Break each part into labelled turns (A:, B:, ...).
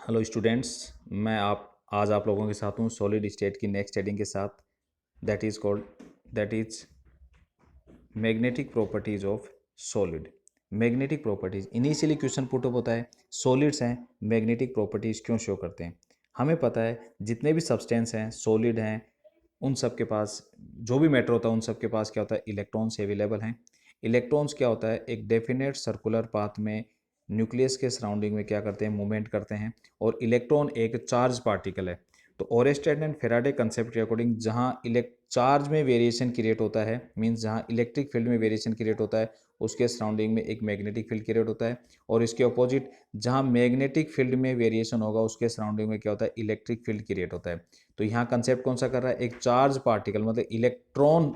A: Hello students. मैं आप आज आप लोगों के साथ हूँ सॉलिड स्टेट की नेक्स्ट हेडिंग के साथ। That is magnetic properties of solid. Magnetic properties initially question put up होता है, सॉलिड्स हैं, मैग्नेटिक प्रॉपर्टीज क्यों शो करते हैं। हमें पता है जितने भी सब्सटेंस हैं, सॉलिड हैं, उन सब के पास जो भी मैटर होता है उन सब के पास क्या होता है, इलेक्ट्रॉन्स अवेलेबल हैं। इलेक्ट्रॉन्स क्या होता है, एक डेफिनेट सर्कुलर पाथ में न्यूक्लियस के सराउंडिंग में क्या करते हैं, मूवमेंट करते हैं। और इलेक्ट्रॉन एक चार्ज पार्टिकल है। तो ओरेस्टेड एंड फेराडे कंसेप्ट के अकॉर्डिंग जहाँ चार्ज में वेरिएशन क्रिएट होता है, मीन्स जहाँ इलेक्ट्रिक फील्ड में वेरिएशन क्रिएट होता है, उसके सराउंडिंग में एक मैग्नेटिक फील्ड क्रिएट होता है। और इसके अपोजिट जहाँ मैग्नेटिक फील्ड में वेरिएशन होगा उसके सराउंडिंग में क्या होता है, इलेक्ट्रिक फील्ड क्रिएट होता है। तो यहाँ कंसेप्ट कौन सा कर रहा है, एक चार्ज पार्टिकल मतलब इलेक्ट्रॉन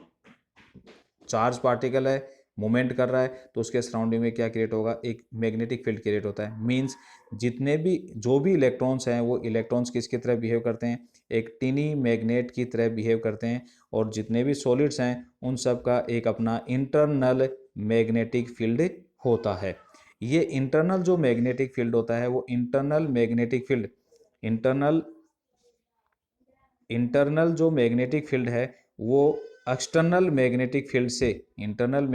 A: चार्ज पार्टिकल है, मूवमेंट कर रहा है, तो उसके सराउंडिंग में क्या क्रिएट होगा, एक मैग्नेटिक फील्ड क्रिएट होता है। मींस जितने भी जो भी इलेक्ट्रॉन्स हैं वो इलेक्ट्रॉन्स किसकी तरह बिहेव करते हैं, एक टिनी मैग्नेट की तरह बिहेव करते हैं। और जितने भी सॉलिड्स हैं उन सब का एक अपना इंटरनल मैग्नेटिक फील्ड होता है। ये इंटरनल जो मैग्नेटिक फील्ड होता है वो इंटरनल इंटरनल जो मैग्नेटिक फील्ड है वो एक्सटर्नल मैग्नेटिक फील्ड से एक्सटर्नल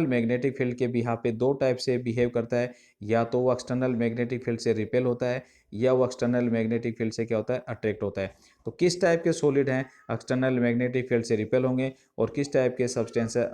A: मैग्नेटिक फील्ड के बिहाफ पे दो टाइप से बिहेव करता है। या तो वो एक्सटर्नल मैग्नेटिक फील्ड से रिपेल होता है, या वो एक्सटर्नल मैग्नेटिक फील्ड से क्या होता है, अट्रैक्ट होता है। तो किस टाइप के सॉलिड हैं एक्सटर्नल मैग्नेटिक फील्ड से रिपेल होंगे, और किस टाइप के सब्सटेंस है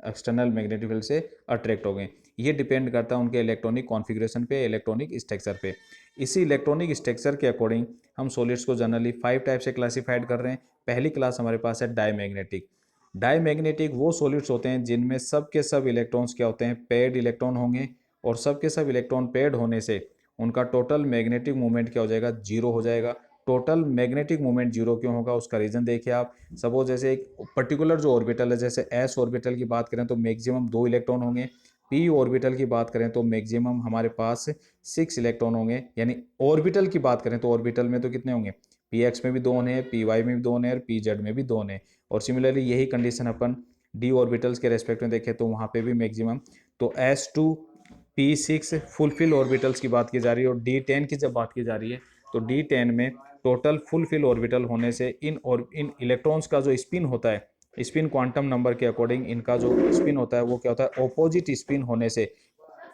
A: एक्सटर्नल मैग्नेटिक फील्ड से अट्रैक्ट होंगे, ये डिपेंड करता है उनके इलेक्ट्रॉनिक कॉन्फ़िगरेशन पे, इलेक्ट्रॉनिक स्ट्रक्चर पे। इसी इलेक्ट्रॉनिक स्ट्रक्चर के अकॉर्डिंग हम सॉलिड्स को जनरली 5 टाइप से क्लासिफाइड कर रहे हैं। पहली क्लास हमारे पास है डाईमैग्नेटिक। डाईमैग्नेटिक वो सॉलिड्स होते हैं जिनमें सब के सब इलेक्ट्रॉन्स क्या होते हैं, पेयर्ड इलेक्ट्रॉन होंगे। और सब के सब इलेक्ट्रॉन पेयर्ड होने से उनका टोटल मैग्नेटिक मूवमेंट क्या हो जाएगा, जीरो हो जाएगा। टोटल मैग्नेटिक मूवमेंट जीरो क्यों होगा, उसका रीजन देखिए आप। सपोज जैसे एक पर्टिकुलर जो ऑर्बिटल है, जैसे एस ऑर्बिटल की बात करें तो मैक्सिमम 2 इलेक्ट्रॉन होंगे। पी ऑर्बिटल की बात करें तो मैक्सिमम हमारे पास 6 इलेक्ट्रॉन होंगे। यानी ऑर्बिटल की बात करें तो ऑर्बिटल में तो कितने होंगे, पी एक्स में भी 2 होने हैं, पी वाई में भी 2 होने हैं, और पी जेड में भी 2 होने हैं। और सिमिलरली यही कंडीशन अपन डी ऑर्बिटल्स के रेस्पेक्ट में देखें तो वहाँ पे भी मैक्सिमम। तो S2 P6 फुलफिल ऑर्बिटल्स की बात की जा रही है। और D10 की जब बात की जा रही है तो D10 में टोटल फुलफिल ऑर्बिटल होने से इन इलेक्ट्रॉन्स का जो स्पिन होता है, स्पिन क्वांटम नंबर के अकॉर्डिंग इनका जो स्पिन होता है वो क्या होता है, ऑपोजिट स्पिन होने से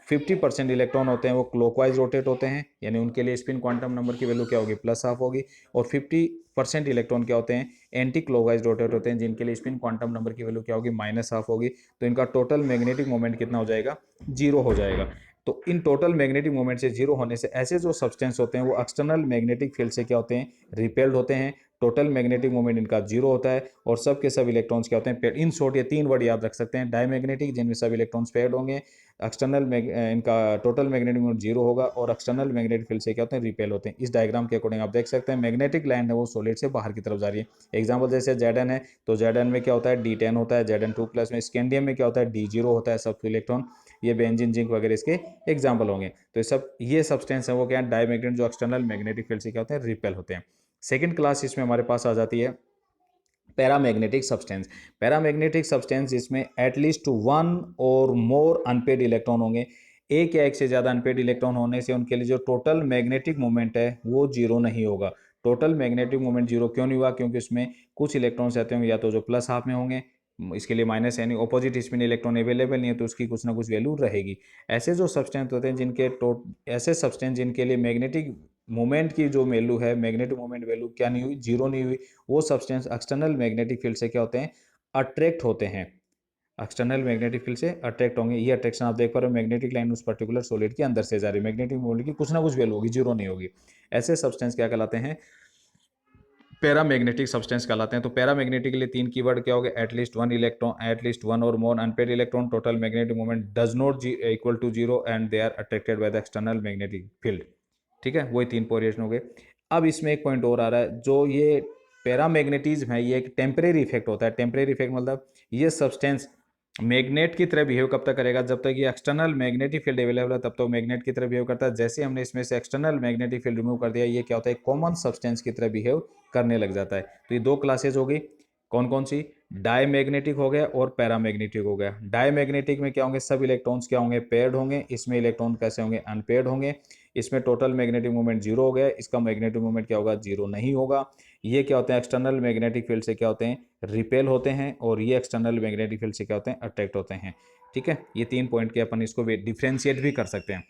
A: 50% इलेक्ट्रॉन होते हैं वो क्लॉकवाइज रोटेट होते हैं, यानी उनके लिए स्पिन क्वांटम नंबर की वैल्यू क्या होगी, +½ होगी। और 50% इलेक्ट्रॉन क्या होते हैं, एंटी क्लॉकवाइज रोटेट होते हैं, जिनके लिए स्पिन क्वांटम नंबर की वैल्यू क्या होगी, -½ होगी। तो इनका टोटल मैग्नेटिक मोमेंट कितना हो जाएगा, जीरो हो जाएगा। तो इन टोटल मैग्नेटिक मोमेंट से जीरो होने से ऐसे जो सब्सटेंस होते हैं वो एक्सटर्नल मैग्नेटिक फील्ड से क्या होते हैं, रिपेल्ड होते हैं। टोटल मैग्नेटिक मोमेंट इनका जीरो होता है, और सब के सब इलेक्ट्रॉन्स क्या होते हैं, पेड। इन शॉर्ट ये 3 वर्ड याद रख सकते हैं, डाईमैग्नेटिक जिनमें सब इलेक्ट्रॉन्स पेड होंगे, एक्सटर्नल इनका टोटल मैग्नेटिक मोमेंट जीरो होगा, और एक्सटर्नल मैग्नेटिक फील्ड से क्या होते हैं, रिपेल होते हैं। इस डायग्राम के अकॉर्डिंग आप देख सकते हैं मैग्नेटिक लाइन है वो सॉलिड से बाहर की तरफ जा रही है। एग्जांपल जैसे Zn है तो Zn में क्या होता है, D10 होता है, Zn2+ में स्कैंडियम में क्या होता है, D0 होता है, सब इलेक्ट्रॉन। ये बेंजीन, जिंक वगैरह इसके एग्जाम्पल होंगे। तो ये सब्सटेंस है वो क्या है, डाईमैग्नेट, जो एक्सटर्नल मैग्नेटिक फील्ड से क्या होते हैं, रिपेल होते हैं। सेकेंड क्लास इसमें हमारे पास आ जाती है पैरामैग्नेटिक सब्सटेंस। पैरामैग्नेटिक सब्सटेंस इसमें एटलीस्ट 1 और मोर अनपेड इलेक्ट्रॉन होंगे। एक या एक से ज़्यादा अनपेड इलेक्ट्रॉन होने से उनके लिए जो टोटल मैग्नेटिक मोमेंट है वो जीरो नहीं होगा। टोटल मैग्नेटिक मोमेंट जीरो क्यों नहीं हुआ, क्योंकि उसमें कुछ इलेक्ट्रॉन्स ऐसे होंगे या तो जो +½ में होंगे, इसके लिए माइनस, यानी ऑपोजिट स्पिन इलेक्ट्रॉन अवेलेबल नहीं है तो उसकी कुछ ना कुछ वैल्यू रहेगी। ऐसे जो सब्सटेंस होते हैं ऐसे सब्सटेंस जिनके लिए मैग्नेटिक मोमेंट की जो वैल्यू है, मैग्नेटिक मोमेंट वैल्यू क्या नहीं हुई, जीरो नहीं हुई, वो सब्सटेंस एक्सटर्नल मैग्नेटिक फील्ड से क्या होते हैं, अट्रैक्ट होते हैं। एक्सटर्नल मैग्नेटिक फील्ड से अट्रैक्ट होंगे। ये अट्रैक्शन आप देख पा रहे हो, मैग्नेटिक लाइन उस पर्टिकुलर सॉलिड के अंदर से जा रही है, मैग्नेटिक मोमेंट की कुछ ना कुछ वैल्यू होगी, जीरो नहीं होगी। ऐसे सब्सटेंस क्या कहलाते हैं, पैरामैग्नेटिक सब्सटेंस कहलाते हैं। तो पैरामैग्नेटिक के लिए 3 कीवर्ड क्या हो गए, एटलीस्ट 1 इलेक्ट्रॉन, एटलीस्ट 1 और more unpaired electron, total magnetic moment does not equal to zero, and they are attracted by the external magnetic field. ठीक है, वही 3 पोरिएशन हो गए। अब इसमें एक पॉइंट और आ रहा है, जो ये पैरामैग्नेटिज्म है ये एक टेम्परेरी इफेक्ट होता है। टेम्परेरी इफेक्ट मतलब ये सब्सटेंस मैग्नेट की तरह बिहेव कब तक करेगा, जब तक ये एक्सटर्नल मैग्नेटिक फील्ड अवेलेबल है तब तक मैग्नेट की तरह बिहेव करता है। जैसे हमने इसमें से एक्सटर्नल मैग्नेटिक फील्ड रिमूव कर दिया, ये क्या होता है, कॉमन सब्सटेंस की तरह बिहेव करने लग जाता है। तो ये 2 क्लासेज हो गई, कौन कौन सी, डाईमैग्नेटिक हो गया और पैरामैग्नेटिक हो गया। डाईमैग्नेटिक में क्या होंगे, सब इलेक्ट्रॉन्स क्या होंगे, पेयर्ड होंगे। इसमें इलेक्ट्रॉन कैसे होंगे, अनपेयर्ड होंगे। इसमें टोटल मैग्नेटिक मोमेंट जीरो हो गया, इसका मैग्नेटिक मोमेंट क्या होगा, जीरो नहीं होगा। ये क्या होते हैं, एक्सटर्नल मैग्नेटिक फील्ड से क्या होते हैं, रिपेल होते हैं, और ये एक्सटर्नल मैग्नेटिक फील्ड से क्या होते हैं, अट्रैक्ट होते हैं। ठीक है, ये 3 पॉइंट के अपन इसको डिफ्रेंशिएट भी कर सकते हैं।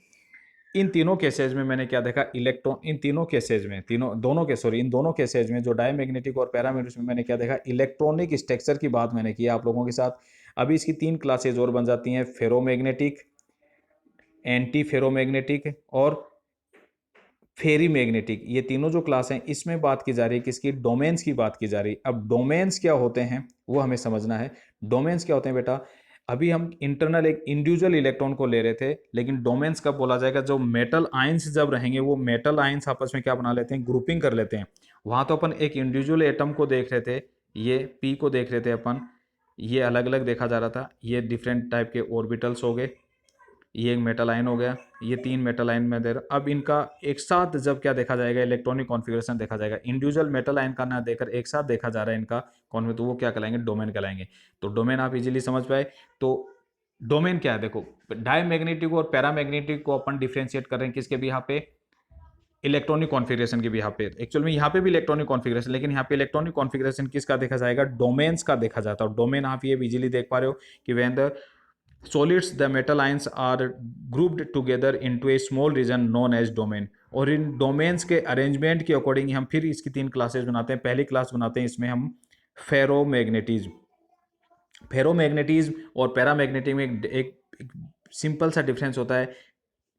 A: इन तीनों केसेज में मैंने क्या देखा, इलेक्ट्रॉन, इन तीनों केसेज में, इन दोनों केसेज में जो डायमैग्नेटिक और पैरामैग्नेटिक में मैंने क्या देखा, इलेक्ट्रॉनिक स्ट्रक्चर की बात मैंने की आप लोगों के साथ। अभी इसकी 3 क्लासेज और बन जाती हैं, फेरोमैग्नेटिक, एंटी फेरोमैग्नेटिक और फेरी मैग्नेटिक। ये तीनों जो क्लास हैं इसमें बात की जा रही है किसकी, डोमेन्स की बात की जा रही है। अब डोमेन्स क्या होते हैं वो हमें समझना है। डोमेन्स क्या होते हैं बेटा, अभी हम इंटरनल एक इंडिविजुअल इलेक्ट्रॉन को ले रहे थे, लेकिन डोमेन्स कब बोला जाएगा, जो मेटल आयंस जब रहेंगे, वो मेटल आयंस आपस में क्या बना लेते हैं, ग्रुपिंग कर लेते हैं। वहां तो अपन एक इंडिविजुअल एटम को देख रहे थे, ये पी को देख रहे थे अपन, ये अलग अलग देखा जा रहा था, ये डिफरेंट टाइप के ऑर्बिटल्स हो गए, ये एक मेटल आयन हो गया, ये 3 मेटल आयन में दे रहा। अब इनका एक साथ जब क्या देखा जाएगा, इलेक्ट्रॉनिक कॉन्फ़िगरेशन देखा जाएगा, इंडिविजुअल मेटल आयन का ना देकर एक साथ देखा जा रहा है इनका कॉन्फ़िगरेशन, तो वो क्या कहलाएंगे, डोमेन कहलाएंगे। तो डोमेन आप इजीली समझ पाए। तो डोमेन क्या है, देखो डायमैग्नेटिक और पैरामैग्नेटिक को अपन डिफरेंशिएट कर रहे हैं किसके भी यहाँ पे, इलेक्ट्रॉनिक कॉन्फ़िगरेशन के भी यहाँ पे। एक्चुअल में यहाँ पे भी इलेक्ट्रॉनिक कॉन्फ़िगरेशन, लेकिन यहाँ पे इलेक्ट्रॉनिक कॉन्फ़िगरेशन किसका देखा जाएगा, डोमेन्स का देखा जाता है। और डोमेन आप ये इजीली देख पा रहे हो कि when the solids the metal ions are grouped together into a small region known as domain। और इन डोमेन्स के अरेंजमेंट के अकॉर्डिंग हम फिर इसकी 3 क्लासेस बनाते हैं। पहली क्लास बनाते हैं इसमें हम फेरोमैग्नेटिज्म। फेरोमैग्नेटिज्म और पैरामैग्नेटिज्म में एक सिंपल सा डिफरेंस होता है।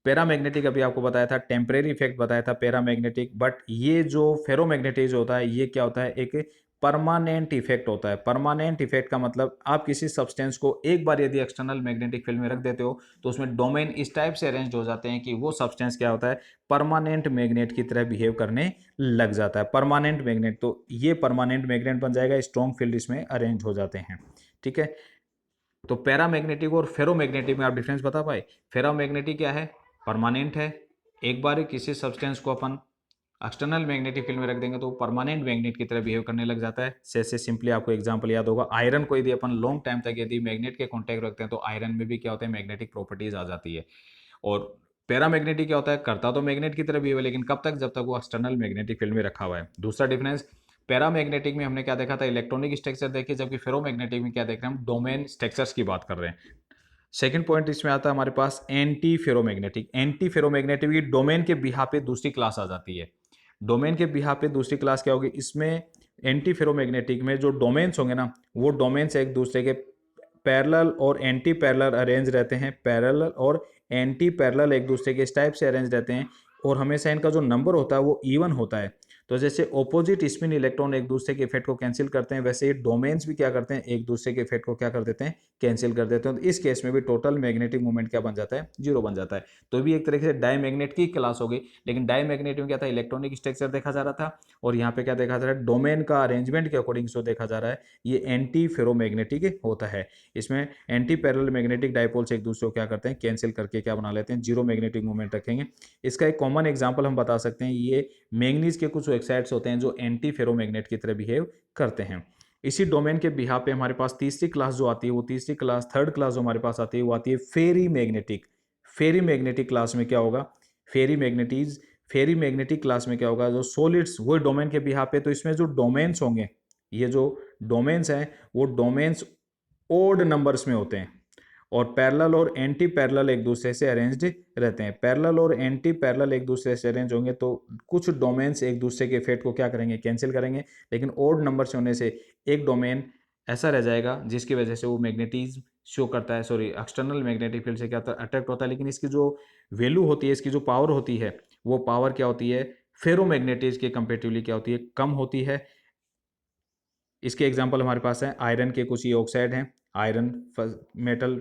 A: पैरामैग्नेटिक अभी आपको बताया था, टेम्परेरी इफेक्ट बताया था पैरामैग्नेटिक, बट ये जो फेरोमैग्नेटिज्म होता है ये क्या होता है, एक परमानेंट इफेक्ट होता है। परमानेंट इफेक्ट का मतलब आप किसी सब्सटेंस को एक बार यदि एक्सटर्नल मैग्नेटिक फील्ड में रख देते हो तो उसमें डोमेन इस टाइप से अरेंज हो जाते हैं कि वो सब्सटेंस क्या होता है, परमानेंट मैग्नेट की तरह बिहेव करने लग जाता है। परमानेंट मैग्नेट, तो ये परमानेंट मैग्नेट बन जाएगा, स्ट्रॉन्ग फील्ड इसमें अरेंज हो जाते हैं। ठीक है, तो पैरामैग्नेटिक और फेरोमैग्नेटिक में आप डिफरेंस बता पाए। फेरोमैग्नेटिक क्या है, परमानेंट है, एक बार किसी सब्सटेंस को अपन एक्सटर्नल मैग्नेटिक फील्ड में रख देंगे तो वो परमानेंट मैग्नेट की तरह बिहेव करने लग जाता है। जैसे सिंपली आपको एग्जांपल याद होगा, आयरन को यदि अपन लॉन्ग टाइम तक यदि मैग्नेट के कॉन्टैक्ट रखते हैं तो आयरन में भी क्या होता है, मैग्नेटिक प्रॉपर्टीज आ जाती है। और पैरामैग्नेटिक क्या होता है, करता तो मैग्नेट की तरह बिहेव, लेकिन कब तक, जब तक वो एक्सटर्नल मैग्नेटिक फील्ड में रखा हुआ है। दूसरा डिफरेंस, पैरामैग्नेटिक में हमने क्या देखा था, इलेक्ट्रॉनिक स्ट्रक्चर देखे, जबकि फेरोमैग्नेटिक में क्या देख रहे हैं, हम डोमेन स्ट्रक्चर्स की बात कर रहे हैं। सेकंड पॉइंट इसमें आता है हमारे पास एंटी फेरोमैग्नेटिक। एंटी फेरोमैग्नेटिक की डोमेन के बिहाफ पे दूसरी क्लास आ जाती है। डोमेन के बिहाफ पे दूसरी क्लास क्या होगी, इसमें एंटी फेरोमैग्नेटिक में जो डोमेन्स होंगे ना, वो डोमेन्स एक दूसरे के पैरेलल और एंटी पैरेलल अरेंज रहते हैं। पैरेलल और एंटी पैरेलल एक दूसरे के इस टाइप से अरेंज रहते हैं, और हमेशा इनका जो नंबर होता है वो इवन होता है। तो जैसे ऑपोजिट स्पिन इलेक्ट्रॉन एक दूसरे के इफेक्ट को कैंसिल करते हैं, वैसे ये डोमेन्स भी क्या करते हैं, एक दूसरे के इफेक्ट को क्या कर देते हैं, कैंसिल कर देते हैं। तो इस केस में भी टोटल मैग्नेटिक मूवमेंट क्या बन जाता है, जीरो बन जाता है। तो भी एक तरीके से डायमैग्नेट की क्लास हो गई, लेकिन डायमैग्नेट में क्या था, इलेक्ट्रॉनिक स्ट्रक्चर देखा जा रहा था, और यहाँ पे क्या देखा जा रहा है, डोमेन का अरेंजमेंट के अकॉर्डिंग जो देखा जा रहा है ये एंटी फेरोमैग्नेटिक होता है। इसमें एंटी पैरेलल मैग्नेटिक डाइपोल्स एक दूसरे को क्या करते हैं, कैंसिल करके क्या बना लेते हैं, जीरो मैग्नेटिक मूवमेंट रखेंगे। इसका एक कॉमन एग्जांपल हम बता सकते हैं, ये मैंगनीज के कुछ ऑक्साइड्स होते हैं जो एंटी फेरोमैग्नेट की तरह बिहेव करते हैं। इसी डोमेन के बिहाफ पे हमारे पास तीसरी क्लास जो आती है, वो तीसरी क्लास, थर्ड क्लास जो हमारे पास आती है, वो आती है फेरी मैग्नेटिक। फेरी मैग्नेटिक क्लास में क्या होगा, फेरी मैग्नेटीज, फेरी मैग्नेटिक क्लास में क्या होगा, जो सॉलिड्स वो डोमेन के बिहाफ पे, तो इसमें जो डोमेन्स होंगे, ये जो डोमेन्स हैं वो डोमेन्स ओड नंबर्स में होते हैं, और पैरेलल और एंटी पैरेलल एक दूसरे से अरेंज्ड रहते हैं। पैरेलल और एंटी पैरेलल एक दूसरे से अरेंज होंगे तो कुछ डोमेन्स एक दूसरे के इफेक्ट को क्या करेंगे, कैंसिल करेंगे, लेकिन ओड नंबर से होने से एक डोमेन ऐसा रह जाएगा जिसकी वजह से वो मैग्नेटिज्म शो करता है, सॉरी एक्सटर्नल मैग्नेटिक फील्ड से क्या होता है, अट्रैक्ट होता है, लेकिन इसकी जो वैल्यू होती है, इसकी जो पावर होती है, वो पावर क्या होती है, फेरोमैग्नेटिज्म के कंपेरेटिवली क्या होती है, कम होती है। इसके एग्जाम्पल हमारे पास है आयरन के कुछ ये ऑक्साइड हैं, iron metal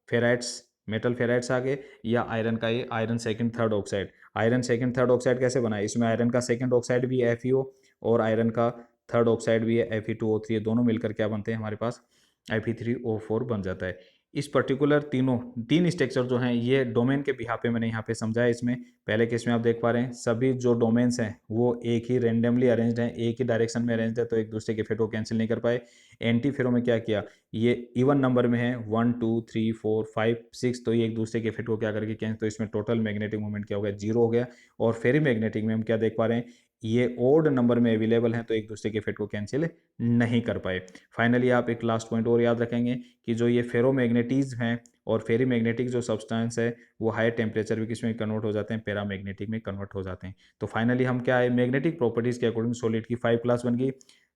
A: ferrites, metal ferrites आ गए, या आयरन का ये iron second third oxide. Iron second third oxide कैसे बना है, इसमें आयरन का सेकंड ऑक्साइड भी है FeO, और आयरन का थर्ड ऑक्साइड भी है Fe2O3, ये दोनों मिलकर क्या बनते हैं हमारे पास, Fe3O4 बन जाता है। इस पर्टिकुलर तीन स्ट्रक्चर जो हैं ये डोमेन के बिहाफ पे मैंने यहाँ पे समझाया। इसमें पहले केस में आप देख पा रहे हैं सभी जो डोमेन्स हैं वो एक ही रेंडमली अरेंज्ड हैं, एक ही डायरेक्शन में अरेंज्ड है, तो एक दूसरे के इफेक्ट को कैंसिल नहीं कर पाए। एंटी फेरो में क्या किया, ये इवन नंबर में है 1 2 3 4 5 6, तो ये एक दूसरे के इफेक्ट को क्या करके कैंसिल, तो इसमें टोटल मैग्नेटिक मूवमेंट क्या हो गया, 0 हो गया। और फेरी मैग्नेटिक में हम क्या देख पा रहे हैं, ये ओड नंबर में अवेलेबल हैं, तो एक दूसरे के इफेक्ट को कैंसिल नहीं कर पाए। फाइनली आप एक लास्ट पॉइंट और याद रखेंगे कि जो ये फेरोमैग्नेटीज हैं और फेरी मैग्नेटिक जो सब्सटेंस है वो हाई टेम्परेचर भी किस में कन्वर्ट हो जाते हैं, पैरामैग्नेटिक में कन्वर्ट हो जाते हैं। तो फाइनली हम क्या है, मैग्नेटिक प्रॉपर्टीज के अकॉर्डिंग सॉलिड की 5 क्लास बन गई।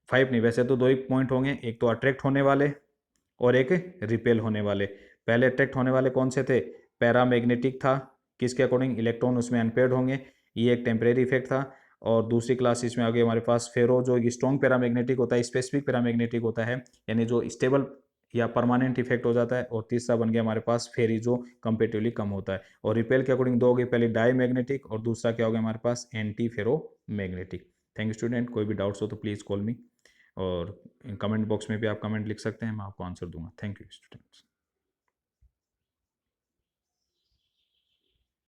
A: 5 नहीं, वैसे तो 2 ही पॉइंट होंगे, एक तो अट्रैक्ट होने वाले और एक रिपेल होने वाले। पहले अट्रैक्ट होने वाले कौन से थे, पैरामैग्नेटिक था, किसके अकॉर्डिंग, इलेक्ट्रॉन उसमें अनपेयर्ड होंगे, ये एक टेम्परेरी इफेक्ट था। और दूसरी क्लास इसमें आ गई हमारे पास फेरो, जो एक स्ट्रॉन्ग पैरामैग्नेटिक होता है, स्पेसिफिक पैरामैग्नेटिक होता है, यानी जो स्टेबल या परमानेंट इफेक्ट हो जाता है। और तीसरा बन गया हमारे पास फेरी, जो कंपेटिवली कम होता है। और रिपेल के अकॉर्डिंग दो हो गई, पहले डाई मैग्नेटिक और दूसरा क्या हो गया हमारे पास, anti ferro magnetic. Thank you student, कोई भी डाउट्स हो तो प्लीज़ कॉल मी, और कमेंट बॉक्स में भी आप कमेंट लिख सकते हैं, मैं आपको आंसर दूंगा। Thank you students.